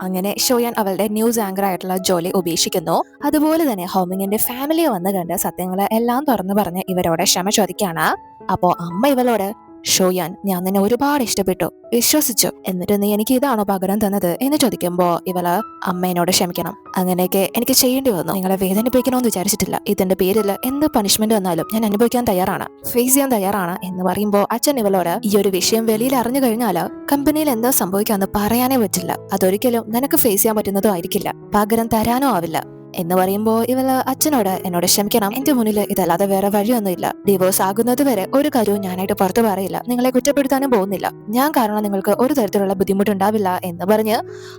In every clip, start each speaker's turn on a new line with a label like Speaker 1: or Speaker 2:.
Speaker 1: അങ്ങനെ ഷോയാൻ അവളുടെ news anchor ആയിട്ടുള്ള ജോലി ഉപേക്ഷിക്കുന്നു. അതുപോലെ തന്നെ ഹോമിങ്ങിന്റെ ഫാമിലിയെ വന്ന് കണ്ട് സത്യങ്ങളെ എല്ലാം തുറന്നു പറഞ്ഞ് ഇവരോട് ക്ഷമ ചോദിക്കാണ്. അപ്പോ അമ്മ ഇവളോട്, ഷോയാൻ, ഞാൻ നിന്നെ ഒരുപാട് ഇഷ്ടപ്പെട്ടു, വിശ്വസിച്ചു, എന്നിട്ട് നീ എനിക്ക് ഇതാണോ പകരം തന്നത് എന്ന് ചോദിക്കുമ്പോ ഇവള്, അമ്മേനോട് ക്ഷമിക്കണം, അങ്ങനെയൊക്കെ എനിക്ക് ചെയ്യേണ്ടി വന്നു, നിങ്ങളെ വേദനിപ്പിക്കണമെന്ന് വിചാരിച്ചിട്ടില്ല, ഇതിന്റെ പേരിൽ എന്ത് പണിഷ്മെന്റ് വന്നാലും ഞാൻ അനുഭവിക്കാൻ തയ്യാറാണ്, ഫേസ് ചെയ്യാൻ തയ്യാറാണ് എന്ന് പറയുമ്പോ അച്ഛൻ ഇവളോട്, ഈ ഒരു വിഷയം വെളിയിൽ അറിഞ്ഞു കഴിഞ്ഞാല് കമ്പനിയിൽ എന്താ സംഭവിക്കാന്ന് പറയാനേ പറ്റില്ല, അതൊരിക്കലും നിനക്ക് ഫേസ് ചെയ്യാൻ പറ്റുന്നതും ആയിരിക്കില്ല, പകരം തരാനോ ആവില്ല എന്ന് പറയുമ്പോ ഇവള് അച്ഛനോട്, എന്നോട് ക്ഷമിക്കണം, എന്റെ മുന്നിൽ ഇതല്ലാതെ വേറെ വഴിയൊന്നുമില്ല, ഡിവോഴ്സ് ആകുന്നത് വരെ ഒരു കാര്യവും ഞാനായിട്ട് പുറത്തു പറയില്ല, നിങ്ങളെ കുറ്റപ്പെടുത്താനും പോകുന്നില്ല, ഞാൻ കാരണം നിങ്ങൾക്ക് ഒരു തരത്തിലുള്ള ബുദ്ധിമുട്ടുണ്ടാവില്ല എന്ന് പറഞ്ഞ്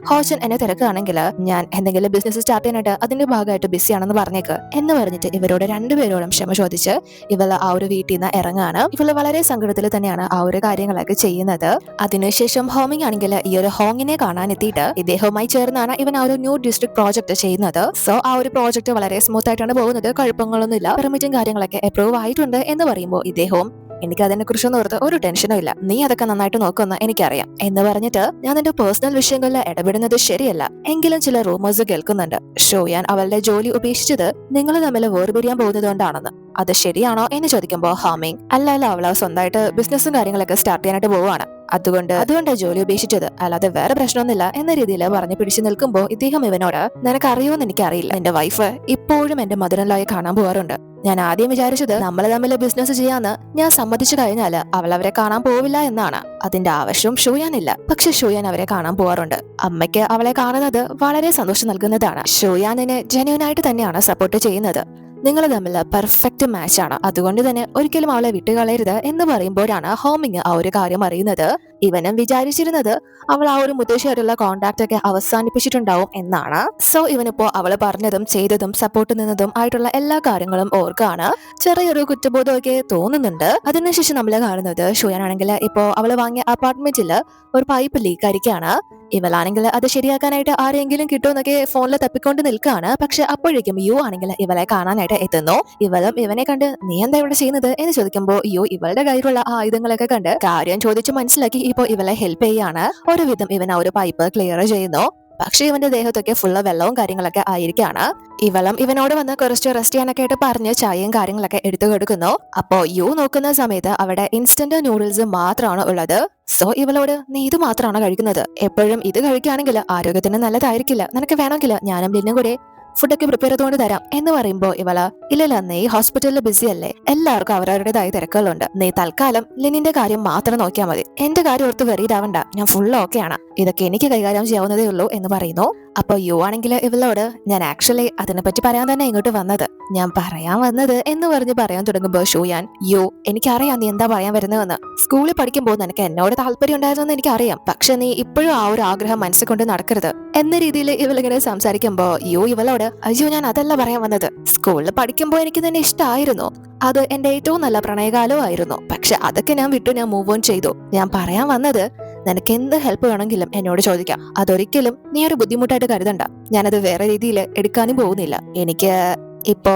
Speaker 1: ഹോച്ചൻ എന്നെ തിരക്കുകയാണെങ്കിൽ ഞാൻ എന്തെങ്കിലും ബിസിനസ് സ്റ്റാർട്ട് ചെയ്യാനായിട്ട് അതിന്റെ ഭാഗമായിട്ട് ബിസിയാണെന്ന് പറഞ്ഞേക്ക് എന്ന് പറഞ്ഞിട്ട് ഇവരോട് രണ്ടുപേരോടും ക്ഷമ ചോദിച്ച് ഇവള് ആ ഒരു വീട്ടിൽ നിന്ന് ഇറങ്ങാണ്. ഇവള് വളരെ സങ്കടത്തിൽ തന്നെയാണ് ആ ഒരു കാര്യങ്ങളൊക്കെ ചെയ്യുന്നത്. അതിനുശേഷം ഹോമിങ് ആണെങ്കിൽ ഈ ഒരു ഹോങ്ങിനെ കാണാൻ എത്തിയിട്ട് ഇദ്ദേഹവുമായി ചേർന്നാണ് ഇവൻ ആ ഒരു ന്യൂ ഡിസ്ട്രിക്ട് പ്രോജക്ട് ചെയ്യുന്നത്. സോ ആ ഒരു പ്രോജക്ട് വളരെ സ്മൂത്ത് ആയിട്ടാണ് പോകുന്നത്, കുഴപ്പങ്ങളൊന്നുമില്ല, പെർമിറ്റും കാര്യങ്ങളൊക്കെ അപ്രൂവ് ആയിട്ടുണ്ട് എന്ന് പറയുമ്പോൾ ഇദ്ദേഹവും, എനിക്ക് അതിനെ കുറിച്ചൊന്നും ഓർത്ത് ഒരു ടെൻഷനും ഇല്ല, നീ അതൊക്കെ നന്നായിട്ട് നോക്കുമെന്ന് എനിക്കറിയാം എന്ന് പറഞ്ഞിട്ട്, ഞാൻ നിന്റെ പേഴ്സണൽ വിഷയങ്ങളിൽ ഇടപെടുന്നത് ശരിയല്ല, എങ്കിലും ചില റൂമേഴ്സ് കേൾക്കുന്നുണ്ട്, ഷോയാൻ അവളുടെ ജോലി ഉപേക്ഷിച്ചത് നിങ്ങൾ തമ്മിൽ വേർപിരിയാൻ പോകുന്നത് കൊണ്ടാണെന്ന്, അത് ശരിയാണോ എന്ന് ചോദിക്കുമ്പോൾ ഹോമിങ്, അല്ല അവള് സ്വന്തമായിട്ട് ബിസിനസ്സും കാര്യങ്ങളൊക്കെ സ്റ്റാർട്ട് ചെയ്യാനായിട്ട് പോവാണ്, അതുകൊണ്ട് ജോലി ഉപേക്ഷിച്ചത്, അല്ലാതെ വേറെ പ്രശ്നമൊന്നുമില്ല എന്ന രീതിയിൽ പറഞ്ഞു പിടിച്ചു നിൽക്കുമ്പോൾ ഇദ്ദേഹം ഇവനോട്, നിനക്കറിയോന്ന് എനിക്കറിയില്ല, എന്റെ വൈഫ് ഇപ്പോഴും എന്റെ മദറിൻലോയെ കാണാൻ പോകാറുണ്ട്, ഞാൻ ആദ്യം വിചാരിച്ചത് നമ്മൾ തമ്മിൽ ബിസിനസ് ചെയ്യാന്ന് ഞാൻ സമ്മതിച്ചു കഴിഞ്ഞാല് അവൾ അവരെ കാണാൻ പോവില്ല എന്നാണ്, അതിന്റെ ആവശ്യവും ഷോയാനില്ല, പക്ഷെ ഷോയാൻ അവരെ കാണാൻ പോവാറുണ്ട്, അമ്മയ്ക്ക് അവളെ കാണുന്നത് വളരെ സന്തോഷം നൽകുന്നതാണ്, ഷോയാനിനെ ജെന്യൂൻ ആയിട്ട് തന്നെയാണ് സപ്പോർട്ട് ചെയ്യുന്നത്, നിങ്ങൾ തമ്മിൽ പെർഫെക്റ്റ് മാച്ച് ആണ്, അതുകൊണ്ട് തന്നെ ഒരിക്കലും അവളെ വിട്ടുകളയരുത് എന്ന് പറയുമ്പോഴാണ് ഹോമിങ് ആ ഒരു കാര്യം അറിയുന്നത്. ഇവനും വിചാരിച്ചിരുന്നത് അവൾ ആ ഒരു മുത്തശ്ശിയായിട്ടുള്ള കോണ്ടാക്ട് ഒക്കെ അവസാനിപ്പിച്ചിട്ടുണ്ടാവും എന്നാണ്. സോ ഇവനിപ്പോ അവള് പറഞ്ഞതും ചെയ്തതും സപ്പോർട്ട് നിന്നതും ആയിട്ടുള്ള എല്ലാ കാര്യങ്ങളും ഓർക്കാണ്. ചെറിയൊരു കുറ്റബോധമൊക്കെ തോന്നുന്നുണ്ട്. അതിനുശേഷം നമ്മൾ കാണുന്നത് ഷോയാനാണെങ്കിൽ ഇപ്പോ അവള് വാങ്ങിയ അപ്പാർട്ട്മെന്റിൽ ഒരു പൈപ്പ് ലീക്ക് ആയിരിക്കാണ്. ഇവളാണെങ്കിൽ അത് ശരിയാക്കാനായിട്ട് ആരെങ്കിലും കിട്ടുമെന്നൊക്കെ ഫോണിൽ തപ്പിക്കൊണ്ട് നിൽക്കുകയാണ്. പക്ഷെ അപ്പോഴേക്കും യു ആണെങ്കിൽ ഇവളെ കാണാനായിട്ട് എത്തുന്നു. ഇവളും ഇവനെ കണ്ട്, നീ എന്താ ഇവിടെ ചെയ്യുന്നത് എന്ന് ചോദിക്കുമ്പോൾ യു ഇവളുടെ കയ്യിലുള്ള ആയുധങ്ങളൊക്കെ കണ്ട് കാര്യം ചോദിച്ച് മനസ്സിലാക്കി ഇപ്പോ ഇവളെ ഹെൽപ്പ് ചെയ്യാണ്. ഒരുവിധം ഇവൻ ആ ഒരു പൈപ്പ് ക്ലിയർ ചെയ്യുന്നു. പക്ഷെ ഇവന്റെ ദേഹത്തൊക്കെ ഫുള്ള് വെള്ളവും കാര്യങ്ങളൊക്കെ ആയിരിക്കാണ്. ഇവളും ഇവനോട് വന്ന് കുറച്ച് റെസ്റ്റ് ചെയ്യാനൊക്കെ ആയിട്ട് പറഞ്ഞ് ചായയും കാര്യങ്ങളൊക്കെ എടുത്തു കൊടുക്കുന്നു. അപ്പോ യു നോക്കുന്ന സമയത്ത് അവിടെ ഇൻസ്റ്റന്റ് നൂഡിൽസ് മാത്രമാണ് ഉള്ളത്. സോ ഇവളോട്, നീ ഇത് മാത്രമാണ് കഴിക്കുന്നത്, എപ്പോഴും ഇത് കഴിക്കുകയാണെങ്കിൽ ആരോഗ്യത്തിന് നല്ലതായിരിക്കില്ല, നിനക്ക് വേണമെങ്കിൽ ഞാനും ലിന്നും കൂടെ ഫുഡൊക്കെ പ്രിപ്പയർ ചെയ്തുകൊണ്ട് തരാം എന്ന് പറയുമ്പോ ഇവള്, ഇല്ലല്ല, നീ ഹോസ്പിറ്റലിൽ ബിസി അല്ലേ, എല്ലാവർക്കും അവരവരുടേതായ തിരക്കുകളുണ്ട്, നീ തൽക്കാലം ലിനിന്റെ കാര്യം മാത്രം നോക്കിയാൽ മതി, എന്റെ കാര്യം ഓർത്ത് വെറിയിടാവണ്ട, ഞാൻ ഫുൾ ഓക്കെയാണ്, ഇതൊക്കെ എനിക്ക് കൈകാര്യം ചെയ്യാവുന്നതേ ഉള്ളൂ എന്ന് പറയുന്നു. അപ്പൊ യു ആണെങ്കിൽ ഇവളോട്, ഞാൻ ആക്ച്വലി അതിനെപ്പറ്റി പറയാൻ തന്നെ ഇങ്ങോട്ട് വന്നത്, ഞാൻ പറയാൻ വന്നത് എന്ന് പറഞ്ഞ് പറയാൻ തുടങ്ങുമ്പോ ഷോയാൻ, യു, എനിക്കറിയാം നീ എന്താ പറയാൻ വരുന്നതെന്ന്, സ്കൂളിൽ പഠിക്കുമ്പോൾ നിനക്ക് എന്നോട് താല്പര്യം ഉണ്ടായിരുന്നെന്ന് എനിക്കറിയാം, പക്ഷെ നീ ഇപ്പോഴും ആ ഒരു ആഗ്രഹം മനസ്സിൽ കൊണ്ട് നടക്കരുത് എന്ന രീതിയിൽ ഇവളിങ്ങനെ സംസാരിക്കുമ്പോ യു ഇവളോട്, അയ്യോ, ഞാൻ അതല്ല പറയാൻ വന്നത്, സ്കൂളിൽ പഠിക്കുമ്പോൾ എനിക്ക് തന്നെ ഇഷ്ടമായിരുന്നു, അത് എന്റെ ഏറ്റവും നല്ല പ്രണയകാലവും ആയിരുന്നു, പക്ഷെ അതൊക്കെ ഞാൻ വിട്ടു, ഞാൻ മൂവ് ഓൺ ചെയ്തു, ഞാൻ പറയാൻ വന്നത്, നിനക്ക് എന്ത് ഹെൽപ്പ് വേണമെങ്കിലും എന്നോട് ചോദിക്കാം, അതൊരിക്കലും നീ ഒരു ബുദ്ധിമുട്ടായിട്ട് കരുതണ്ട, ഞാനത് വേറെ രീതിയിൽ എടുക്കാനും പോകുന്നില്ല, എനിക്ക് ഇപ്പോ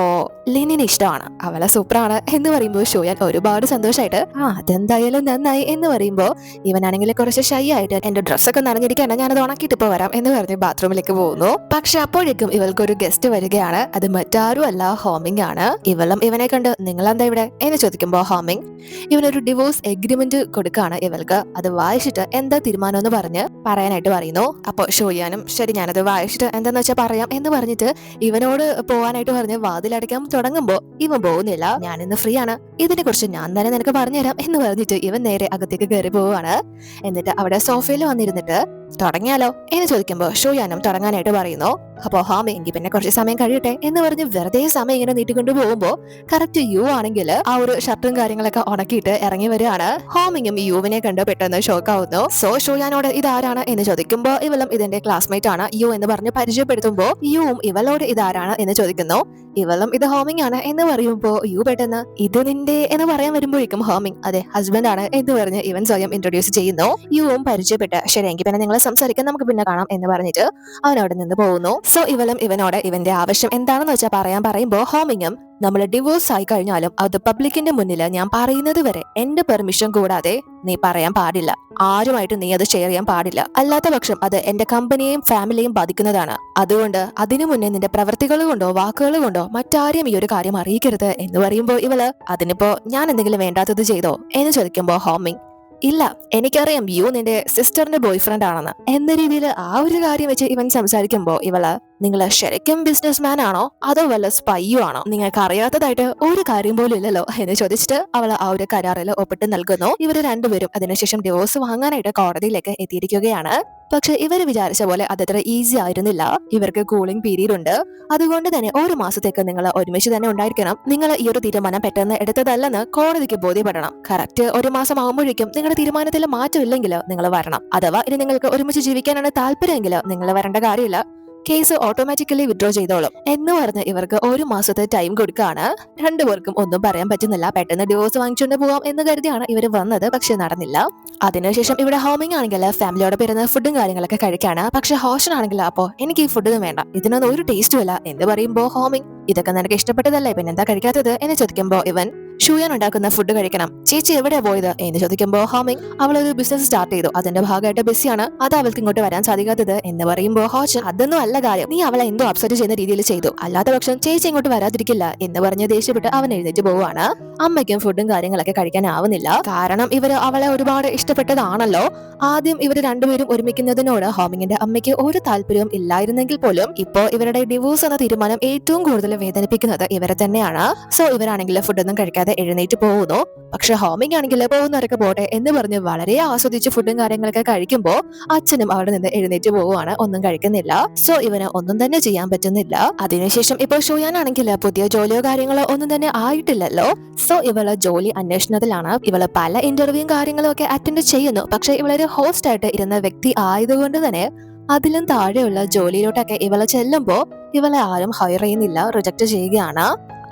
Speaker 1: ലിനിനെ ഇഷ്ടമാണ്, അവളെ സൂപ്പറാണ് എന്ന് പറയുമ്പോൾ ഷോയാൻ ഒരുപാട് സന്തോഷമായിട്ട്, അതെന്തായാലും നന്നായി എന്ന് പറയുമ്പോ ഇവനാണെങ്കിൽ കുറച്ച് ഷൈ ആയിട്ട്, എന്റെ ഡ്രസ്സൊക്കെ നനഞ്ഞിരിക്കാണ്, ഞാനത് ഉണക്കിയിട്ട് ഇപ്പൊ വരാം എന്ന് പറഞ്ഞ് ബാത്റൂമിലേക്ക് പോകുന്നു. പക്ഷെ അപ്പോഴേക്കും ഇവൾക്കൊരു ഗസ്റ്റ് വരികയാണ്. അത് മറ്റാരും അല്ല, ഹോമിങ് ആണ്. ഇവളും ഇവനെ കണ്ട്, നിങ്ങൾ എന്താ ഇവിടെ എന്ന് ചോദിക്കുമ്പോ ഹോമിങ് ഇവനൊരു ഡിവോഴ്സ് എഗ്രിമെന്റ് കൊടുക്കുകയാണ് ഇവൾക്ക്. അത് വായിച്ചിട്ട് എന്താ തീരുമാനം എന്ന് പറഞ്ഞ് പറയാനായിട്ട് പറയുന്നു. അപ്പൊ ഷോയാനും, ശരി, ഞാനത് വായിച്ചിട്ട് എന്താന്ന് വെച്ചാൽ പറയാം എന്ന് പറഞ്ഞിട്ട് ഇവനോട് പോവാനായിട്ട് പറഞ്ഞ് വാതിലടയ്ക്കാൻ തുടങ്ങുമ്പോ ഇവൻ പോകുന്നില്ല, ഞാൻ ഇന്ന് ഫ്രീ ആണ്, ഇതിനെ കുറിച്ച് ഞാൻ തന്നെ നിനക്ക് പറഞ്ഞുതരാം എന്ന് പറഞ്ഞിട്ട് ഇവൻ നേരെ അകത്തേക്ക് കയറി പോവാണ്. എന്നിട്ട് അവിടെ സോഫയിൽ വന്നിരുന്നിട്ട്, തുടങ്ങിയാലോ എന്ന് ചോദിക്കുമ്പോ ഷോയാനും തുടങ്ങാനായിട്ട് പറയുന്നു. അപ്പോ ഹാമി, എങ്കിൽ പിന്നെ കുറച്ച് സമയം കഴിയട്ടെ എന്ന് പറഞ്ഞ് വെറുതെ സമയം ഇങ്ങനെ നീട്ടിക്കൊണ്ട് പോകുമ്പോ കറക്റ്റ് യു ആണെങ്കിൽ ആ ഒരു ഷർട്ടും കാര്യങ്ങളൊക്കെ ഉണക്കിയിട്ട് ഇറങ്ങി വരികയാണ്. ഹോമിങ്ങും യുവിനെ കണ്ട് പെട്ടെന്ന് ഷോക്ക് ആവുന്നു. സോ ഷോയാനോട് ഇതാരാണ് എന്ന് ചോദിക്കുമ്പോ ഇവളും ഇതിന്റെ ക്ലാസ്മേറ്റ് ആണ് യു എന്ന് പറഞ്ഞ് പരിചയപ്പെടുത്തുമ്പോ യുവും ഇവളോട് ഇതാരാണ് എന്ന് ചോദിക്കുന്നു. ഇവളും ഇത് ഹോമിങ് ആണ് എന്ന് പറയുമ്പോ യു പെട്ടെന്ന്, ഇത് നിന്റെ എന്ന് പറയാൻ വരുമ്പോഴേക്കും ഹോമിങ്, അതെ, ഹസ്ബൻഡ് ആണ് എന്ന് പറഞ്ഞ് ഇവൻ സ്വയം ഇൻട്രൊഡ്യൂസ് ചെയ്യുന്നു. യുവും പരിചയപ്പെട്ട്, ശരി, എങ്കിൽ പിന്നെ നിങ്ങളെ സംസാരിക്കാൻ നമുക്ക് പിന്നെ കാണാം എന്ന് പറഞ്ഞിട്ട് അവൻ അവിടെ നിന്ന് പോകുന്നു. സോ ഇവളും ഇവനോട് ഇവന്റെ ആവശ്യം എന്താണെന്ന് വെച്ചാൽ പറയുമ്പോ ഹോമിങ്ങും, നമ്മൾ ഡിവോഴ്സ് ആയി കഴിഞ്ഞാലും അത് പബ്ലിക്കിന്റെ മുന്നിൽ ഞാൻ പറയുന്നത് വരെ എന്റെ പെർമിഷൻ കൂടാതെ നീ പറയാൻ പാടില്ല, ആരുമായിട്ട് നീ അത് ഷെയർ ചെയ്യാൻ പാടില്ല. അല്ലാത്ത പക്ഷം അത് എന്റെ കമ്പനിയെയും ഫാമിലിയെയും ബാധിക്കുന്നതാണ്. അതുകൊണ്ട് അതിനു മുന്നേ നിന്റെ പ്രവൃത്തികൾ കൊണ്ടോ വാക്കുകൾ കൊണ്ടോ മറ്റാരെയും ഈ ഒരു കാര്യം അറിയിക്കരുത് എന്ന് പറയുമ്പോ ഇവള് അതിനിപ്പോ ഞാൻ എന്തെങ്കിലും വേണ്ടാത്തത് ചെയ്തോ എന്ന് ചോദിക്കുമ്പോ ഹോമിങ് ഇല്ല, എനിക്കറിയാം യു നിന്റെ സിസ്റ്ററിന്റെ ബോയ് ഫ്രണ്ട് ആണെന്ന് എന്ന രീതിയിൽ ആ ഒരു കാര്യം വെച്ച് ഇവൻ സംസാരിക്കുമ്പോ ഇവള് നിങ്ങൾ ശരിക്കും ബിസിനസ്മാൻ ആണോ അതോ വല്ല സ്പൈയും ആണോ, നിങ്ങൾക്ക് അറിയാത്തതായിട്ട് ഒരു കാര്യം പോലും ഇല്ലല്ലോ എന്ന് ചോദിച്ചിട്ട് അവൾ ആ ഒരു കരാറിൽ ഒപ്പിട്ട് നൽകുന്നു. ഇവര് രണ്ടുപേരും അതിനുശേഷം ഡിവോഴ്സ് വാങ്ങാനായിട്ട് കോടതിയിലേക്ക് എത്തിയിരിക്കുകയാണ്. പക്ഷെ ഇവര് വിചാരിച്ച പോലെ അതത്ര ഈസി ആയിരുന്നില്ല. ഇവർക്ക് കൂളിംഗ് പീരീഡ് ഉണ്ട്. അതുകൊണ്ട് തന്നെ ഒരു മാസത്തേക്ക് നിങ്ങൾ ഒരുമിച്ച് തന്നെ ഉണ്ടായിരിക്കണം. നിങ്ങൾ ഈ ഒരു തീരുമാനം പെട്ടെന്ന് എടുത്തതല്ലെന്ന് കോടതിക്ക് ബോധ്യപ്പെടണം. കറക്റ്റ് ഒരു മാസം ആകുമ്പോഴേക്കും നിങ്ങളുടെ തീരുമാനത്തിൽ മാറ്റമില്ലെങ്കിൽ നിങ്ങൾ വരണം. അഥവാ ഇനി നിങ്ങൾക്ക് ഒരുമിച്ച് ജീവിക്കാനാണ് താല്പര്യമെങ്കിൽ നിങ്ങൾ വരേണ്ട കാര്യമില്ല. കേസ് ഓട്ടോമാറ്റിക്കലി വിഡ്രോ ചെയ്തോളും എന്ന് പറഞ്ഞ് ഇവർക്ക് ഒരു മാസത്തെ ടൈം കൊടുക്കുകയാണ്. രണ്ടുപേർക്കും ഒന്നും പറയാൻ പറ്റുന്നില്ല. പെട്ടെന്ന് ഡിവോഴ്സ് വാങ്ങിച്ചുകൊണ്ട് പോവാം എന്ന് കരുതിയാണ് ഇവർ വന്നത്. പക്ഷെ നടന്നില്ല. അതിനുശേഷം ഇവിടെ ഹോമിങ് ആണെങ്കിൽ ഫാമിലിയോടെ പേരുന്ന ഫുഡും കാര്യങ്ങളൊക്കെ കഴിക്കാണ്. പക്ഷെ ഹോഷൻ ആണെങ്കിൽ അപ്പോ എനിക്ക് ഈ ഫുഡൊന്നും വേണ്ട, ഇതിനൊന്നും ഒരു ടേസ്റ്റും ഇല്ല എന്ന് പറയുമ്പോ ഹോമിങ് ഇതൊക്കെ നിനക്ക് ഇഷ്ടപ്പെട്ടതല്ലേ പിന്നെന്താ കഴിക്കാത്തത് എന്ന് ചോദിക്കുമ്പോ ഇവൻ ഷൂയാൻ ഉണ്ടാക്കുന്ന ഫുഡ് കഴിക്കണം. ചേച്ചി എവിടെയാ പോയത് എന്ന് ചോദിക്കുമ്പോ ഹോമിങ് അവളൊരു ബിസിനസ് സ്റ്റാർട്ട് ചെയ്തു, അതിന്റെ ഭാഗമായിട്ട് ബിസിയാണ്, അത് അവൾക്ക് ഇങ്ങോട്ട് വരാൻ സാധിക്കാത്തത് എന്ന് പറയുമ്പോ ഹോഷൻ അതൊന്നും അല്ല കാര്യം, നീ അവളെ എന്തോ അപ്സെറ്റ് ചെയ്യുന്ന രീതിയിൽ ചെയ്തു, അല്ലാത്ത പക്ഷം ചേച്ചി ഇങ്ങോട്ട് വരാതിരിക്കില്ല എന്ന് പറഞ്ഞ് ദേഷ്യപ്പെട്ട് അവൻ എഴുന്നേറ്റ് പോവാണ്. അമ്മയ്ക്കും ഫുഡും കാര്യങ്ങളൊക്കെ കഴിക്കാനാവുന്നില്ല. കാരണം ഇവര് അവളെ ഒരുപാട് ഇഷ്ടപ്പെട്ടതാണല്ലോ. ആദ്യം ഇവർ രണ്ടുപേരും ഒരുമിക്കുന്നതിനോട് ഹോമിങ്ങിന്റെ അമ്മയ്ക്ക് ഒരു താല്പര്യവും ഇല്ലായിരുന്നെങ്കിൽ പോലും ഇപ്പോ ഇവരുടെ ഡിവോഴ്സ് എന്ന തീരുമാനം ഏറ്റവും കൂടുതൽ വേദനിപ്പിക്കുന്നത് ഇവരെ തന്നെയാണ്. സോ ഇവരാണെങ്കിൽ ഫുഡൊന്നും കഴിക്കാതെ എഴുന്നേറ്റ് പോകുന്നു. പക്ഷെ ഹോമിങ് ആണെങ്കിൽ പോകുന്നവരൊക്കെ പോട്ടെ എന്ന് പറഞ്ഞ് വളരെ ആസ്വദിച്ച് ഫുഡും കാര്യങ്ങളൊക്കെ കഴിക്കുമ്പോ അച്ഛനും അവിടെ നിന്ന് എഴുന്നേറ്റ് പോവുകയാണ്, ഒന്നും കഴിക്കുന്നില്ല. സോ ഇവന് ഒന്നും തന്നെ ചെയ്യാൻ പറ്റുന്നില്ല. അതിനുശേഷം ഇപ്പോൾ ഷോയാനാണെങ്കിൽ പുതിയ ജോലിയോ കാര്യങ്ങളോ ഒന്നും തന്നെ ആയിട്ടില്ലല്ലോ. സോ ഇവള് ജോലി അന്വേഷണത്തിലാണ്. ഇവള് പല ഇന്റർവ്യൂവും കാര്യങ്ങളും ഒക്കെ അറ്റൻഡ് ചെയ്യുന്നു. പക്ഷെ ഇവളൊരു ഹോസ്റ്റ് ആയിട്ട് ഇരുന്ന വ്യക്തി ആയതുകൊണ്ട് തന്നെ അതിലും താഴെയുള്ള ജോലിയിലോട്ടൊക്കെ ഇവളെ ചെല്ലുമ്പോ ഇവളെ ആരും ഹയർ ചെയ്യുന്നില്ല, റിജക്ട് ചെയ്യുകയാണ്.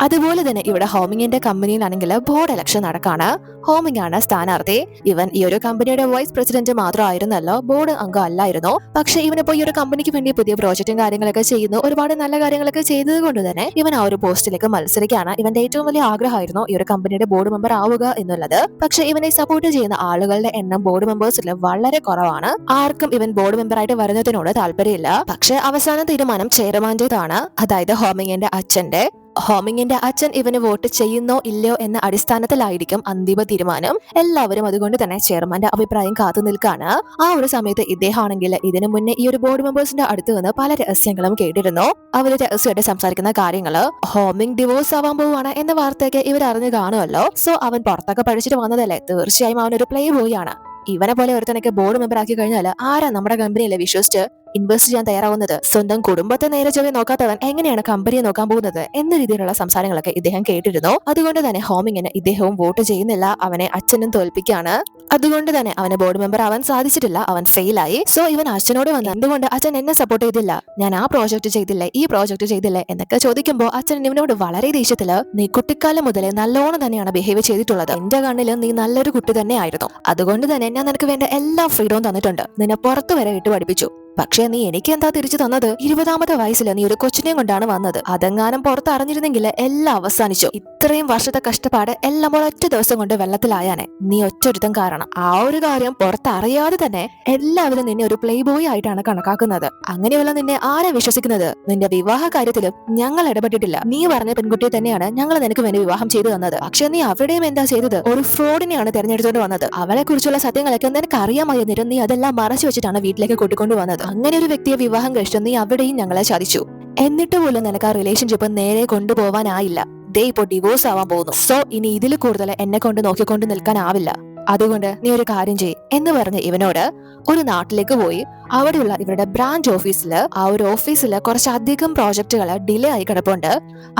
Speaker 1: അതുപോലെ തന്നെ ഇവിടെ ഹോമിങ്ങിന്റെ കമ്പനിയിലാണെങ്കിൽ ബോർഡ് ഇലക്ഷൻ നടക്കാണ്. ഹോമിംഗ് ആണ് സ്ഥാനാർത്ഥി. ഇവൻ ഈ ഒരു കമ്പനിയുടെ വൈസ് പ്രസിഡന്റ് മാത്രമായിരുന്നല്ലോ, ബോർഡ് അംഗം അല്ലായിരുന്നു. പക്ഷെ ഇവനിപ്പോ ഈ ഒരു കമ്പനിക്ക് വേണ്ടി പുതിയ പ്രോജക്റ്റും കാര്യങ്ങളൊക്കെ ചെയ്യുന്നു. ഒരുപാട് നല്ല കാര്യങ്ങളൊക്കെ ചെയ്തത് കൊണ്ട് തന്നെ ഇവൻ ആ ഒരു പോസ്റ്റിലേക്ക് മത്സരിക്കുകയാണ്. ഇവന്റെ ഏറ്റവും വലിയ ആഗ്രഹമായിരുന്നു ഈ ഒരു കമ്പനിയുടെ ബോർഡ് മെമ്പർ ആവുക എന്നുള്ളത്. പക്ഷെ ഇവനെ സപ്പോർട്ട് ചെയ്യുന്ന ആളുകളുടെ എണ്ണം ബോർഡ് മെമ്പേഴ്സിൽ വളരെ കുറവാണ്. ആർക്കും ഇവൻ ബോർഡ് മെമ്പറായിട്ട് വരുന്നതിനോട് താല്പര്യമില്ല. പക്ഷെ അവസാന തീരുമാനം ചെയർമാന്റേതാണ്, അതായത് ഹോമിങ്ങിന്റെ അച്ഛന്റെ. ഹോമിങ്ങിന്റെ അച്ഛൻ ഇവന് വോട്ട് ചെയ്യുന്നോ ഇല്ലയോ എന്ന അടിസ്ഥാനത്തിലായിരിക്കും അന്തിമ തീരുമാനം. എല്ലാവരും അതുകൊണ്ട് തന്നെ ചെയർമാന്റെ അഭിപ്രായം കാത്തു നിൽക്കാണ്. ആ ഒരു സമയത്ത് ഇദ്ദേഹമാണെങ്കിൽ ഇതിനു മുന്നേ ഈ ഒരു ബോർഡ് മെമ്പേഴ്സിന്റെ അടുത്ത് നിന്ന് പല രഹസ്യങ്ങളും കേട്ടിരുന്നു. അവര് രഹസ്യമായിട്ട് സംസാരിക്കുന്ന കാര്യങ്ങള് ഹോമിങ് ഡിവോഴ്സ് ആവാൻ പോവാണ് എന്ന വാർത്തയൊക്കെ ഇവർ അറിഞ്ഞു കാണുമല്ലോ. സോ അവൻ പുറത്തൊക്കെ പഠിച്ചിട്ട് വന്നതല്ലേ, തീർച്ചയായും അവനൊരു പ്ലേ ബോയ് ആണ്. ഇവനെ പോലെ ഒരുത്തനൊക്കെ ബോർഡ് മെമ്പർ ആക്കി കഴിഞ്ഞാൽ ആരാ നമ്മുടെ കമ്പനിയിലെ വിശ്വസിച്ച് ഇൻവെസ്റ്റ് ചെയ്യാൻ തയ്യാറാവുന്നത്? സ്വന്തം കുടുംബത്തെ നേരെ ചൊവ്വേ നോക്കാത്തവൻ എങ്ങനെയാണ് കമ്പനിയെ നോക്കാൻ പോകുന്നത് എന്ന രീതിയിലുള്ള സംസാരങ്ങളൊക്കെ ഇദ്ദേഹം കേട്ടിരുന്നു. അതുകൊണ്ട് തന്നെ ഹോമിങ്ങിന് ഇദ്ദേഹവും വോട്ട് ചെയ്യുന്നില്ല, അവനെ അച്ഛനും തോൽപ്പിക്കാണ്. അതുകൊണ്ട് തന്നെ അവന് ബോർഡ് മെമ്പർ ആവാൻ സാധിച്ചിട്ടില്ല, അവൻ ഫെയിലായി. സോ ഇവൻ അച്ഛനോട് വന്ന് എന്തുകൊണ്ട് അച്ഛൻ എന്നെ സപ്പോർട്ട് ചെയ്തില്ല, ഞാൻ ആ പ്രോജക്ട് ചെയ്തില്ലേ ഈ പ്രോജക്ട് ചെയ്തില്ലേ എന്നൊക്കെ ചോദിക്കുമ്പോൾ അച്ഛൻ ഇവനോട് വളരെ ദേഷ്യത്തില് നീ കുട്ടിക്കാലം മുതലേ നല്ലോണം തന്നെയാണ് ബിഹേവ് ചെയ്തിട്ടുള്ളത്, എന്റെ കണ്ണില് നീ നല്ലൊരു കുട്ടി തന്നെയായിരുന്നു, അതുകൊണ്ട് തന്നെ ഞാൻ നിനക്ക് വേണ്ട എല്ലാ ഫ്രീഡവും തന്നിട്ടുണ്ട്, നിന്നെ പുറത്തു വരെ ഇട്ട് പഠിപ്പിച്ചു. പക്ഷേ നീ എനിക്ക് എന്താ തിരിച്ചു തന്നത്? 20ാമത്തെ വയസ്സിൽ നീ ഒരു കൊച്ചിനെയും കൊണ്ടാണ് വന്നത്. അതെങ്ങാനും പുറത്തറിഞ്ഞിരുന്നെങ്കിൽ എല്ലാം അവസാനിച്ചു. ഇത്രയും വർഷത്തെ കഷ്ടപ്പാട് എല്ലാം ഒറ്റ ദിവസം കൊണ്ട് വെള്ളത്തിലായാനെ. നീ ഒറ്റൊരുത്തം കാരണം. ആ ഒരു കാര്യം പുറത്തറിയാതെ തന്നെ എല്ലാവരും നിന്നെ ഒരു പ്ലേ ബോയ് ആയിട്ടാണ് കണക്കാക്കുന്നത്. അങ്ങനെയുള്ള നിന്നെ ആരാ വിശ്വസിക്കുന്നത്? നിന്റെ വിവാഹ കാര്യത്തിലും ഞങ്ങൾ ഇടപെട്ടിട്ടില്ല. നീ പറഞ്ഞ പെൺകുട്ടിയെ തന്നെയാണ് ഞങ്ങൾ നിനക്ക് വേണ്ടി വിവാഹം ചെയ്തു തന്നത്. പക്ഷെ നീ അവിടെയും എന്താ ചെയ്തത്? ഒരു ഫ്രോഡിനെയാണ് തെരഞ്ഞെടുത്തോണ്ട് വന്നത്. അവളെ കുറിച്ചുള്ള സത്യങ്ങളൊക്കെ നിനക്ക് അറിയാമായിരുന്നിട്ട് നീ അതെല്ലാം മറച്ചു വെച്ചിട്ടാണ് വീട്ടിലേക്ക് കൂട്ടിക്കൊണ്ടു വന്നത്. അങ്ങനെ ഒരു വ്യക്തിയെ വിവാഹം കഴിച്ചു നീ അവിടെയും ഞങ്ങളെ ചതിച്ചു. എന്നിട്ട് പോലും നിനക്ക് ആ റിലേഷൻഷിപ്പ് നേരെ കൊണ്ടുപോവാനായില്ല. ദേ ഇപ്പോൾ ഡിവോഴ്സ് ആവാൻ പോകുന്നു. സോ ഇനി ഇതിൽ കൂടുതൽ എന്നെ കൊണ്ട് നോക്കിക്കൊണ്ട് നിൽക്കാനാവില്ല. അതുകൊണ്ട് നീ ഒരു കാര്യം ചെയ്യ് എന്ന് പറഞ്ഞ് ഇവനോട് ഒരു നാട്ടിലേക്ക് പോയി അവിടെയുള്ള ഇവരുടെ ബ്രാഞ്ച് ഓഫീസിൽ ആ ഒരു ഓഫീസിൽ കുറച്ചധികം പ്രോജക്റ്റുകൾ ഡിലേ ആയി കിടപ്പുണ്ട്.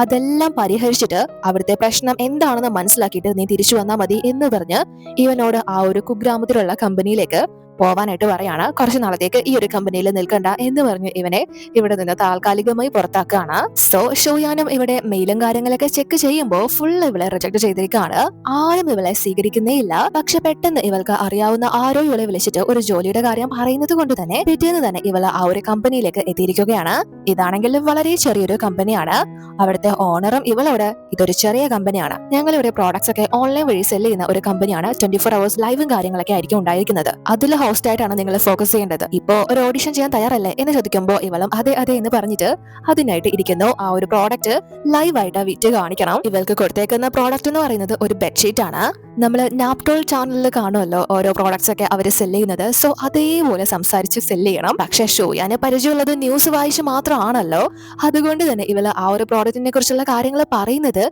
Speaker 1: അതെല്ലാം പരിഹരിച്ചിട്ട് അവിടുത്തെ പ്രശ്നം എന്താണെന്ന് മനസ്സിലാക്കിയിട്ട് നീ തിരിച്ചു വന്നാൽ മതി എന്ന് പറഞ്ഞ് ഇവനോട് ആ ഒരു കുഗ്രാമത്തിലുള്ള കമ്പനിയിലേക്ക് പോവാനായിട്ട് പറയാണ്. കുറച്ചു നാളത്തേക്ക് ഈ ഒരു കമ്പനിയിൽ നിൽക്കണ്ട എന്ന് പറഞ്ഞ് ഇവനെ ഇവിടെ നിന്ന് താൽക്കാലികമായി പുറത്താക്കുകയാണ്. സോ ഷോയാനും ഇവിടെ മെയിലും കാര്യങ്ങളൊക്കെ ചെക്ക് ചെയ്യുമ്പോൾ ഫുൾ ഇവളെ റിജക്ട് ചെയ്തിരിക്കുകയാണ്. ആരും ഇവളെ സ്വീകരിക്കുന്നേ ഇല്ല. പക്ഷെ പെട്ടെന്ന് ഇവൾക്ക് അറിയാവുന്ന ആരോ ഇവളെ വിളിച്ചിട്ട് ഒരു ജോലിയുടെ കാര്യം പറയുന്നത് കൊണ്ട് തന്നെ പിറ്റേന്ന് തന്നെ ഇവള് ആ ഒരു കമ്പനിയിലേക്ക് എത്തിയിരിക്കുകയാണ്. ഇതാണെങ്കിൽ വളരെ ചെറിയൊരു കമ്പനിയാണ്. അവിടുത്തെ ഓണറും ഇവളോട് ഇതൊരു ചെറിയ കമ്പനിയാണ്, ഞങ്ങൾ ഇവിടെ പ്രോഡക്ട്സ് ഒക്കെ ഓൺലൈൻ വഴി സെല് ചെയ്യുന്ന ഒരു കമ്പനിയാണ്, 24 hours ലൈവും കാര്യങ്ങളൊക്കെ ആയിരിക്കും ഉണ്ടായിരിക്കുന്നത്, അതിൽ ഹോസ്റ്റ് ആയിട്ടാണ് നിങ്ങൾ ഫോക്കസ് ചെയ്യേണ്ടത്, ഇപ്പോ ഒരു ഓഡിഷൻ ചെയ്യാൻ തയ്യാറല്ലേ എന്ന് ചോദിക്കുമ്പോൾ ഇവളും അതെ അതെ എന്ന് പറഞ്ഞിട്ട് അതിനായിട്ട് ഇരിക്കുന്നു. ആ ഒരു പ്രോഡക്റ്റ് ലൈവായിട്ട് വിറ്റ് കാണിക്കണം. ഇവൾക്ക് കൊടുത്തേക്കുന്ന പ്രോഡക്റ്റ് എന്ന് പറയുന്നത് ഒരു ബെഡ്ഷീറ്റ് ആണ്. നമ്മൾ നാപ്റ്റോൾ ചാനലിൽ കാണുമല്ലോ ഓരോ പ്രോഡക്ട്സ് ഒക്കെ അവർ സെല് ചെയ്യുന്നത്, സോ അതേപോലെ സംസാരിച്ച് സെല് ചെയ്യണം. പക്ഷെ ഷോയാനെ പരിചയമുള്ളത് ന്യൂസ് വായിച്ച് മാത്രമാണല്ലോ, അതുകൊണ്ട് തന്നെ ഇവള് ആ ഒരു പ്രോഡക്റ്റിനെ കുറിച്ചുള്ള കാര്യങ്ങൾ പറയുന്നത്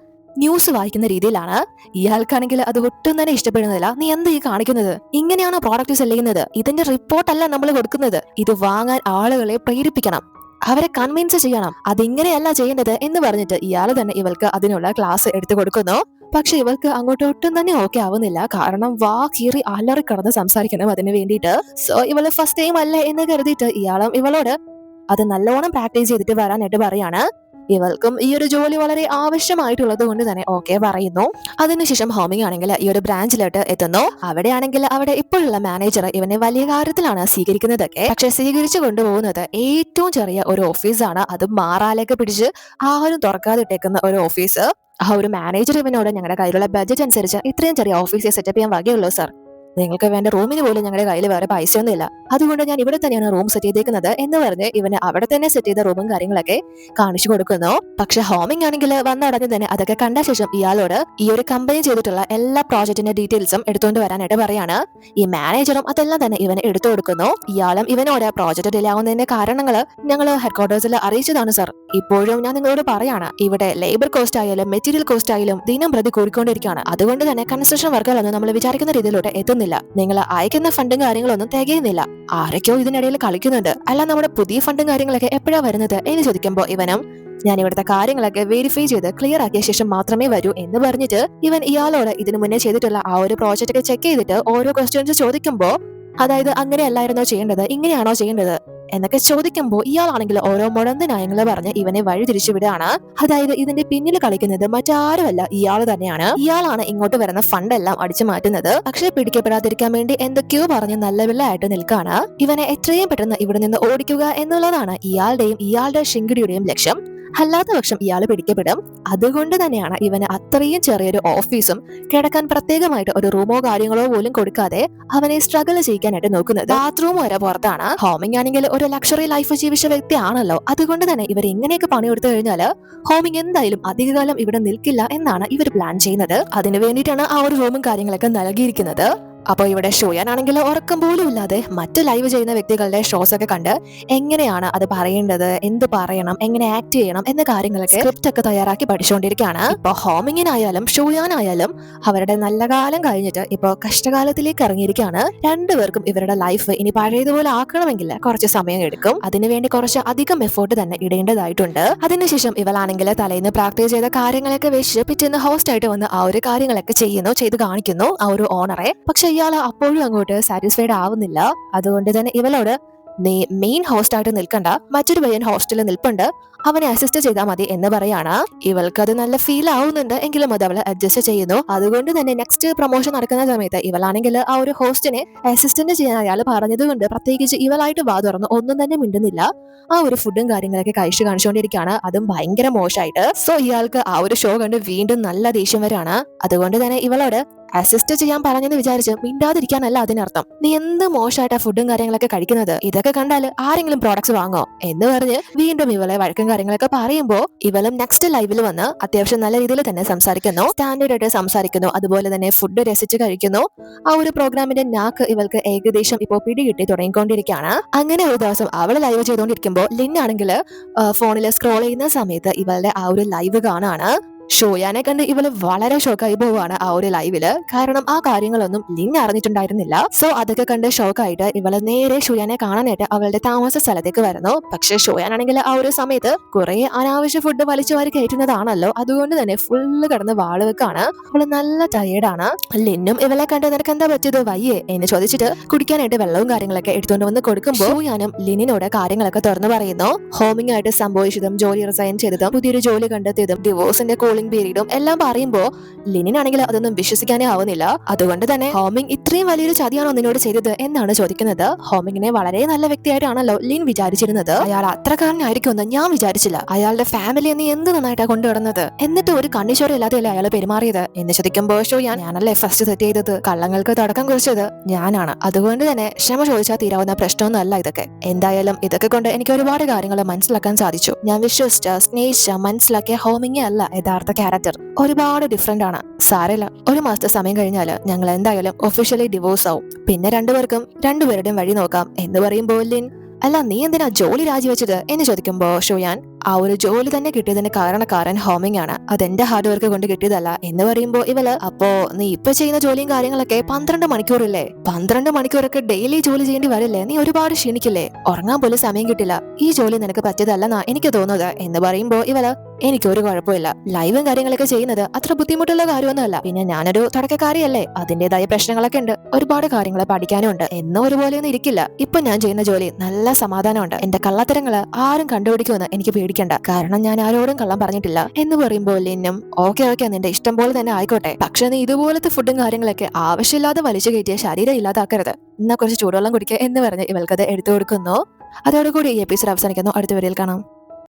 Speaker 1: ന്യൂസ് വായിക്കുന്ന രീതിയിലാണ്. ഇയാൾക്കാണെങ്കിൽ അത് ഒട്ടും തന്നെ ഇഷ്ടപ്പെടുന്നില്ല. നീ എന്താ ഈ കാണിക്കുന്നത്? ഇങ്ങനെയാണ് പ്രോഡക്റ്റ് സെല് ചെയ്യുന്നത്? ഇതിന്റെ റിപ്പോർട്ടല്ല നമ്മൾ കൊടുക്കുന്നത്, ഇത് വാങ്ങാൻ ആളുകളെ പ്രേരിപ്പിക്കണം, അവരെ കൺവിൻസ് ചെയ്യണം, അതിങ്ങനെയല്ല ചെയ്യേണ്ടത് എന്ന് പറഞ്ഞിട്ട് ഇയാൾ തന്നെ ഇവൾക്ക് അതിനുള്ള ക്ലാസ് എടുത്തു കൊടുക്കുന്നു. പക്ഷെ ഇവൾക്ക് അങ്ങോട്ട് ഒട്ടും തന്നെ ഓക്കെ ആവുന്നില്ല. കാരണം വാ കീറി അലറി കടന്ന് സംസാരിക്കണം അതിന് വേണ്ടിയിട്ട്. സോ ഇവള് ഫസ്റ്റ് ടൈം അല്ലേ എന്ന് കരുതിയിട്ട് ഇയാളും ഇവളോട് അത് നല്ലോണം പ്രാക്ടീസ് ചെയ്തിട്ട് വരാനായിട്ട് പറയാണ്. ഇവൾക്കും ഈ ഒരു ജോലി വളരെ ആവശ്യമായിട്ടുള്ളത് കൊണ്ട് തന്നെ ഓക്കെ പറയുന്നു. അതിനുശേഷം ഹോമിംഗ് ആണെങ്കിൽ ഈ ഒരു ബ്രാഞ്ചിലോട്ട് എത്തുന്നു. അവിടെയാണെങ്കിൽ അവിടെ ഇപ്പോഴുള്ള മാനേജർ ഇവനെ വലിയ കാര്യത്തിലാണ് സ്വീകരിക്കുന്നതൊക്കെ. പക്ഷെ സ്വീകരിച്ചു കൊണ്ടുപോകുന്നത് ഏറ്റവും ചെറിയ ഒരു ഓഫീസാണ്, അത് മാറാലേക്ക് പിടിച്ച് ആരും തുറക്കാതിട്ടേക്കുന്ന ഒരു ഓഫീസ്. ആ ഒരു മാനേജർ ഇവനോട് ഞങ്ങളുടെ കയ്യിലുള്ള ബഡ്ജറ്റ് അനുസരിച്ച് ഇത്രയും ചെറിയ ഓഫീസ് സെറ്റപ്പ് ചെയ്യാൻ വകയുള്ളൂ സർ, നിങ്ങൾക്ക് വേണ്ട റൂമിന് പോലും ഞങ്ങളുടെ കയ്യിൽ വേറെ പൈസയൊന്നുമില്ല, അതുകൊണ്ട് ഞാൻ ഇവിടെ തന്നെയാണ് റൂം സെറ്റ് ചെയ്തേക്കുന്നത് എന്ന് പറഞ്ഞ് ഇവന് അവിടെ തന്നെ സെറ്റ് ചെയ്ത റൂമും കാര്യങ്ങളൊക്കെ കാണിച്ചു കൊടുക്കുന്നു. പക്ഷെ ഹോമിംഗ് ആണെങ്കിൽ വന്നടഞ്ഞ് തന്നെ അതൊക്കെ കണ്ട ശേഷം ഇയാളോട് ഈ ഒരു കമ്പനി ചെയ്തിട്ടുള്ള എല്ലാ പ്രോജക്റ്റിന്റെ ഡീറ്റെയിൽസും എടുത്തുകൊണ്ട് വരാനായിട്ട് പറയാണ്. ഈ മാനേജറും അതെല്ലാം തന്നെ ഇവന് എടുത്തു കൊടുക്കുന്നു. ഇയാളും ഇവനോട് പ്രോജക്റ്റ് ഡിലേ ആവുന്നതിന്റെ കാരണങ്ങൾ ഞങ്ങൾ ഹെഡ്ക്വാർട്ടേഴ്സിൽ അറിയിച്ചതാണ് സർ, ഇപ്പോഴും ഞാൻ നിങ്ങളോട് പറയാണ്, ഇവിടെ ലേബർ കോസ്റ്റ് ആയാലും മെറ്റീരിയൽ കോസ്റ്റ് ആയാലും ദിനം പ്രതി കൂടിക്കൊണ്ടിരിക്കുകയാണ്, അതുകൊണ്ട് തന്നെ കൺസ്ട്രക്ഷൻ വർക്കുകളൊന്നും നമ്മൾ വിചാരിക്കുന്ന രീതിയിലോട്ട് എത്തുന്നില്ല, നിങ്ങൾ അയക്കുന്ന ഫണ്ടും കാര്യങ്ങളൊന്നും തികയുന്നില്ല, ആരൊക്കെയോ ഇതിനിടയിൽ കളിക്കുന്നുണ്ട്, അല്ല നമ്മുടെ പുതിയ ഫണ്ടും കാര്യങ്ങളൊക്കെ എപ്പോഴാണ് വരുന്നത് എന്ന് ചോദിക്കുമ്പോൾ ഇവനും ഞാൻ ഇവിടുത്തെ കാര്യങ്ങളൊക്കെ വെരിഫൈ ചെയ്ത് ക്ലിയർ ആക്കിയ ശേഷം മാത്രമേ വരൂ എന്ന് പറഞ്ഞിട്ട് ഇവൻ ഇയാളോട് ഇതിനു മുന്നേ ചെയ്തിട്ടുള്ള ആ ഒരു പ്രോജക്റ്റ് ഒക്കെ ചെക്ക് ചെയ്തിട്ട് ഓരോ ക്വസ്റ്റ്യൻസ് ചോദിക്കുമ്പോൾ, അതായത് അങ്ങനെയല്ലായിരുന്നോ ചെയ്യേണ്ടത്, ഇങ്ങനെയാണോ ചെയ്യേണ്ടത് എന്നൊക്കെ ചോദിക്കുമ്പോൾ ഇയാളാണെങ്കിൽ ഓരോ മുടന്ത ന്യായങ്ങൾ പറഞ്ഞ് ഇവനെ വഴി തിരിച്ചുവിടുകയാണ്. അതായത് ഇതിന്റെ പിന്നിൽ കളിക്കുന്നത് മറ്റാരുമല്ല ഇയാൾ തന്നെയാണ്, ഇയാളാണ് ഇങ്ങോട്ട് വരുന്ന ഫണ്ട് എല്ലാം അടിച്ചു മാറ്റുന്നത്. പക്ഷെ പിടിക്കപ്പെടാതിരിക്കാൻ വേണ്ടി എന്തൊക്കെയോ പറഞ്ഞ് നല്ല വില്ലയായിട്ട് നിൽക്കാണ്. ഇവനെ എത്രയും പെട്ടെന്ന് ഇവിടെ നിന്ന് ഓടിക്കുക എന്നുള്ളതാണ് ഇയാളുടെയും ഇയാളുടെ ശിങ്കിടിയുടെയും ലക്ഷ്യം, അല്ലാത്ത പക്ഷം ഇയാൾ പിടിക്കപ്പെടും. അതുകൊണ്ട് തന്നെയാണ് ഇവന് അത്രയും ചെറിയൊരു ഓഫീസും കിടക്കാൻ പ്രത്യേകമായിട്ട് ഒരു റൂമോ കാര്യങ്ങളോ പോലും കൊടുക്കാതെ അവനെ സ്ട്രഗിൾ ചെയ്യിക്കാനായിട്ട് നോക്കുന്നത്. ബാത്റൂം വരെ പുറത്താണ്. ഹോമിംഗ് ആണെങ്കിൽ ഒരു ലക്ഷറി ലൈഫ് ജീവിച്ച വ്യക്തിയാണല്ലോ, അതുകൊണ്ട് തന്നെ ഇവർ ഇങ്ങനെയൊക്കെ പണിയെടുത്തു കഴിഞ്ഞാൽ ഹോമിംഗ് എന്തായാലും അധികകാലം ഇവിടെ നിൽക്കില്ല എന്നാണ് ഇവർ പ്ലാൻ ചെയ്യുന്നത്. അതിനു വേണ്ടിയിട്ടാണ് ആ ഒരു റൂമും കാര്യങ്ങളൊക്കെ നൽകിയിരിക്കുന്നത്. അപ്പോൾ ഇവിടെ ഷോയാനാണെങ്കിൽ ഉറക്കം പോലും ഇല്ലാതെ മറ്റ് ലൈവ് ചെയ്യുന്ന വ്യക്തികളുടെ ഷോസ് ഒക്കെ കണ്ട് എങ്ങനെയാണ് അത് പറയേണ്ടത്, എന്ത് പറയണം, എങ്ങനെ ആക്ട് ചെയ്യണം എന്ന കാര്യങ്ങളൊക്കെ സ്ക്രിപ്റ്റ് ഒക്കെ തയ്യാറാക്കി പഠിച്ചുകൊണ്ടിരിക്കുകയാണ്. ഇപ്പൊ ഹോമിങ്ങിനായാലും ഷോയാനായാലും അവരുടെ നല്ല കാലം കഴിഞ്ഞിട്ട് ഇപ്പൊ കഷ്ടകാലത്തിലേക്ക് ഇറങ്ങിയിരിക്കുകയാണ്. രണ്ടുപേർക്കും ഇവരുടെ ലൈഫ് ഇനി പഴയതുപോലെ ആക്കണമെങ്കിൽ കുറച്ച് സമയം എടുക്കും, അതിനുവേണ്ടി കുറച്ച് അധികം എഫേർട്ട് തന്നെ ഇടേണ്ടതായിട്ടുണ്ട്. അതിനുശേഷം ഇവളാണെങ്കിൽ തലേന്ന് പ്രാക്ടീസ് ചെയ്ത കാര്യങ്ങളൊക്കെ വെച്ച് പിറ്റേന്ന് ഹോസ്റ്റ് ആയിട്ട് വന്ന് ആ ഒരു കാര്യങ്ങളൊക്കെ ചെയ്ത് കാണിക്കുന്നു ആ ഒരു ഓണറെ. പക്ഷെ ഇയാൾ അപ്പോഴും അങ്ങോട്ട് സാറ്റിസ്ഫൈഡ് ആവുന്നില്ല. അതുകൊണ്ട് തന്നെ ഇവളോട് നീ മെയിൻ ഹോസ്റ്റ് ആയിട്ട് നിൽക്കണ്ട, മറ്റൊരു പയ്യൻ ഹോസ്റ്റലിൽ നിൽപ്പുണ്ട്, അവനെ അസിസ്റ്റ് ചെയ്താൽ മതി എന്ന് പറയാണ്. ഇവൾക്ക് അത് നല്ല ഫീൽ ആവുന്നുണ്ട്, എങ്കിലും അത് അവള് അഡ്ജസ്റ്റ് ചെയ്യുന്നു. അതുകൊണ്ട് തന്നെ നെക്സ്റ്റ് പ്രൊമോഷൻ നടക്കുന്ന സമയത്ത് ഇവളാണെങ്കിൽ ആ ഒരു ഹോസ്റ്റിനെ അസിസ്റ്റന്റ് ചെയ്യാൻ അയാൾ പറഞ്ഞതുകൊണ്ട് പ്രത്യേകിച്ച് ഇവളായിട്ട് വാ തുറന്ന് ഒന്നും തന്നെ മിണ്ടുന്നില്ല. ആ ഒരു ഫുഡും കാര്യങ്ങളൊക്കെ കഴിച്ചു കാണിച്ചുകൊണ്ടിരിക്കുകയാണ്, അതും ഭയങ്കര മോശമായിട്ട്. സോ ഇയാൾക്ക് ആ ഒരു ഷോ കണ്ട് വീണ്ടും നല്ല ദേഷ്യം വരാണ്. അതുകൊണ്ട് തന്നെ ഇവളോട് അസിസ്റ്റ് ചെയ്യാൻ പറഞ്ഞെന്ന് വിചാരിച്ച് മിണ്ടാതിരിക്കാനല്ല അതിനർത്ഥം, നീ എന്ത് മോശമായിട്ടാ ഫുഡും കാര്യങ്ങളൊക്കെ കഴിക്കുന്നത്, ഇതൊക്കെ കണ്ടാൽ ആരെങ്കിലും പ്രോഡക്ട്സ് വാങ്ങോ എന്ന് പറഞ്ഞ് വീണ്ടും ഇവളെ വഴക്കും കാര്യങ്ങളൊക്കെ പറയുമ്പോൾ ഇവളും നെക്സ്റ്റ് ലൈവിൽ വന്ന് അത്യാവശ്യം നല്ല രീതിയിൽ തന്നെ സംസാരിക്കുന്നു, സ്റ്റാൻഡേർഡ് ആയിട്ട് സംസാരിക്കുന്നു, അതുപോലെ തന്നെ ഫുഡ് രസിച്ച് കഴിക്കുന്നു. ആ ഒരു പ്രോഗ്രാമിന്റെ നാക്ക് ഇവൾക്ക് ഏകദേശം ഇപ്പോൾ പിടികിട്ടി തുടങ്ങിക്കൊണ്ടിരിക്കുകയാണ്. അങ്ങനെ ഒരു ദിവസം അവൾ ലൈവ് ചെയ്തുകൊണ്ടിരിക്കുമ്പോൾ ലിന്നാണെങ്കിൽ ഫോണിൽ സ്ക്രോൾ ചെയ്യുന്ന സമയത്ത് ഇവളുടെ ആ ഒരു ലൈവ് കാണാണ്. ഷോയാനെ കണ്ട് ഇവള് വളരെ ഷോക്കായി പോവാണ് ആ ഒരു ലൈവില്. കാരണം ആ കാര്യങ്ങളൊന്നും ലിൻ അറിഞ്ഞിട്ടുണ്ടായിരുന്നില്ല. സോ അതൊക്കെ കണ്ട് ഷോക്കായിട്ട് ഇവള് നേരെ ഷോയാനെ കാണാനായിട്ട് അവളുടെ താമസ സ്ഥലത്തേക്ക് വരുന്നു. പക്ഷെ ഷോയാനാണെങ്കിൽ ആ ഒരു സമയത്ത് കുറെ അനാവശ്യ ഫുഡ് വലിച്ചു വാരി കയറ്റുന്നതാണല്ലോ, അതുകൊണ്ട് തന്നെ ഫുള്ള് കിടന്ന് വാള് വെക്കാണ്. അവള് നല്ല ടയേർഡാണ്. ലിന്നും ഇവളെ കണ്ട് നിനക്ക് എന്താ പറ്റിയത് വയ്യേ എന്ന് ചോദിച്ചിട്ട് കുടിക്കാനായിട്ട് വെള്ളവും കാര്യങ്ങളൊക്കെ എടുത്തുകൊണ്ട് വന്ന് കൊടുക്കുമ്പോൾ ഷോയാനും ലിനിനോട് കാര്യങ്ങളൊക്കെ തുറന്നു പറയുന്നു. ഹോമിംഗ് ആയിട്ട് സംഭവിച്ചതും ജോലി റിസൈൻ ചെയ്തതും പുതിയൊരു ജോലി കണ്ടെത്തിയതും ഡിവോഴ്സിന്റെ കോൾ കൂളിംഗ് പീരീഡും എല്ലാം പറയുമ്പോ ലിനിനാണെങ്കിൽ അതൊന്നും വിശ്വസിക്കാനേ ആവുന്നില്ല. അതുകൊണ്ട് തന്നെ ഹോമിങ് ഇത്രയും വലിയൊരു ചതിയാണോ നിന്നോട് ചെയ്തത് എന്നാണ് ചോദിക്കുന്നത്. ഹോമിങ്ങിനെ വളരെ നല്ല വ്യക്തിയായിട്ടാണല്ലോ ലിൻ വിചാരിച്ചിരുന്നത്. അയാൾ അത്രക്കാരനായിരിക്കുമെന്ന് ഞാൻ വിചാരിച്ചില്ല. അയാളുടെ ഫാമിലിയെ നീ എന്ത് നന്നായിട്ടാ കൊണ്ടുവരുന്നത്, എന്നിട്ട് ഒരു കണ്ണിച്ചോര ഇല്ലാതെയല്ലേ അയാൾ പെരുമാറിയത് എന്ന് ചോദിക്കുമ്പോ ഷോയാൻ, ഞാനല്ലേ ഫസ്റ്റ് തെറ്റ് ചെയ്തത്, കള്ളങ്ങൾക്ക് തുടക്കം കുറിച്ചത് ഞാനാണ്. അതുകൊണ്ട് തന്നെ ക്ഷമ ചോദിച്ചാൽ തീരാവുന്ന പ്രശ്നമൊന്നും അല്ല ഇതൊക്കെ. എന്തായാലും ഇതൊക്കെ കൊണ്ട് എനിക്ക് ഒരുപാട് കാര്യങ്ങൾ മനസ്സിലാക്കാൻ സാധിച്ചു. ഞാൻ വിശ്വസിച്ച സ്നേഹിച്ച മനസ്സിലാക്കിയ ഹോമിങ്ങേ അല്ല യഥാർത്ഥ ക്യാരക്ടർ. ഒരുപാട് ഡിഫറെന്റ് ആണ്. സാരമില്ല, ഒരു മാസത്തെ സമയം കഴിഞ്ഞാൽ ഞങ്ങൾ എന്തായാലും ഒഫീഷ്യലി ഡിവോഴ്സ് ആവും. പിന്നെ രണ്ടുപേരുടെയും വഴി നോക്കാം എന്ന് പറയുമ്പോൾ ലിൻ, അല്ല നീ എന്തിനാ ജോലി രാജിവെച്ചത് എന്ന് ചോദിക്കുമ്പോ ഷോയാൻ, ആ ഒരു ജോലി തന്നെ കിട്ടിയതിന് കാരണക്കാരൻ ഹോമിങ് ആണ്, അതെന്റെ ഹാർഡ് വർക്ക് കൊണ്ട് കിട്ടിയതല്ല എന്ന് പറയുമ്പോ ഇവള്, അപ്പോ നീ ഇപ്പൊ ചെയ്യുന്ന ജോലിയും കാര്യങ്ങളൊക്കെ 12 മണിക്കൂറില്ലേ, 12 മണിക്കൂറൊക്കെ ഡെയിലി ജോലി ചെയ്യേണ്ടി വരില്ലേ, നീ ഒരുപാട് ക്ഷീണിക്കില്ലേ, ഉറങ്ങാൻ പോലും സമയം കിട്ടില്ല, ഈ ജോലി നിനക്ക് പറ്റിയതല്ലെന്നാ എനിക്ക് തോന്നുന്നത് എന്ന് പറയുമ്പോ ഇവള്, എനിക്കൊരു കുഴപ്പമില്ല, ലൈവും കാര്യങ്ങളൊക്കെ ചെയ്യുന്നത് അത്ര ബുദ്ധിമുട്ടുള്ള കാര്യമൊന്നുമല്ല, പിന്നെ ഞാനൊരു തുടക്കക്കാരിയല്ലേ, അതിന്റേതായ പ്രശ്നങ്ങളൊക്കെ ഉണ്ട്, ഒരുപാട് കാര്യങ്ങൾ പഠിക്കാനും ഉണ്ട്, എന്നും ഒരുപോലെയൊന്നും ഇരിക്കില്ല, ഇപ്പൊ ഞാൻ ചെയ്യുന്ന ജോലി നല്ല സമാധാനമുണ്ട്, എന്റെ കള്ളത്തരങ്ങള് ആരും കണ്ടുപിടിക്കുമെന്ന് എനിക്ക് പേടിക്കണ്ട, കാരണം ഞാൻ ആരോടും കള്ളം പറഞ്ഞിട്ടില്ല എന്ന് പറയുമ്പോൾ ലിന്നും, ഓക്കെ നിന്റെ ഇഷ്ടം പോലെ തന്നെ ആയിക്കോട്ടെ, പക്ഷെ നീ ഇതുപോലത്തെ ഫുഡും കാര്യങ്ങളൊക്കെ ആവശ്യമില്ലാതെ വലിച്ചു കയറ്റിയ ശരീരം ഇല്ലാതാക്കരുത്, എന്നാ കുറച്ച് ചൂടുവെള്ളം കുടിക്കുക എന്ന് പറഞ്ഞ് ഇവൾക്കത് എടുത്തു കൊടുക്കുന്നു. അതോടുകൂടി ഈ എപ്പിസോഡ് അവസാനിക്കുന്നു. അടുത്ത വീഡിയോയിൽ കാണാം.